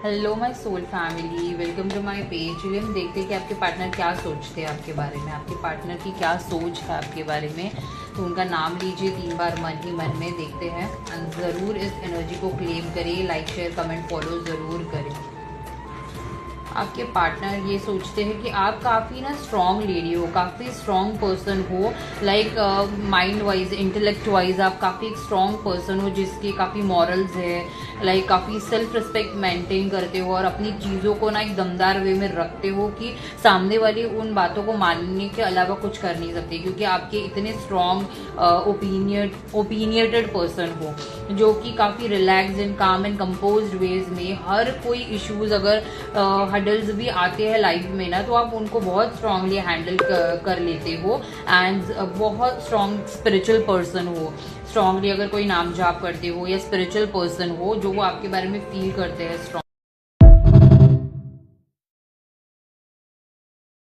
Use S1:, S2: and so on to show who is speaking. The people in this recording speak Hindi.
S1: Hello my soul family, welcome to my page. चलिए हम देखते हैं कि आपके पार्टनर क्या सोचते हैं आपके बारे में, आपके पार्टनर की क्या सोच है आपके बारे में। तो उनका नाम लीजिए 3 बार मन ही मन में, देखते हैं। ज़रूर इस एनर्जी को क्लेम करिए, लाइक शेयर कमेंट फॉलो ज़रूर करें। आपके पार्टनर ये सोचते हैं कि आप काफ़ी ना स्ट्रॉन्ग लेडी हो, काफ़ी स्ट्रॉन्ग पर्सन हो, like mind wise intellect wise आप काफ़ी एक स्ट्रॉन्ग पर्सन हो जिसके काफ़ी मॉरल्स है, लाइक काफ़ी सेल्फ रिस्पेक्ट मेंटेन करते हो और अपनी चीज़ों को ना एक दमदार वे में रखते हो कि सामने वाले उन बातों को मानने के अलावा कुछ कर नहीं सकते, क्योंकि आपके इतने स्ट्रॉन्ग ओपिनियटेड पर्सन हो जो कि काफ़ी रिलैक्स एंड काम एंड कंपोज्ड वेज में हर कोई इश्यूज अगर हडल्स भी आते हैं लाइफ में ना, तो आप उनको बहुत स्ट्रांगली हैंडल कर लेते हो एंड बहुत स्ट्रांग स्पिरिचुअल पर्सन हो। स्ट्रांगली अगर कोई नाम जाप करते हो या स्पिरिचुअल पर्सन हो जो वो आपके बारे में फील करते हैं स्ट्रांग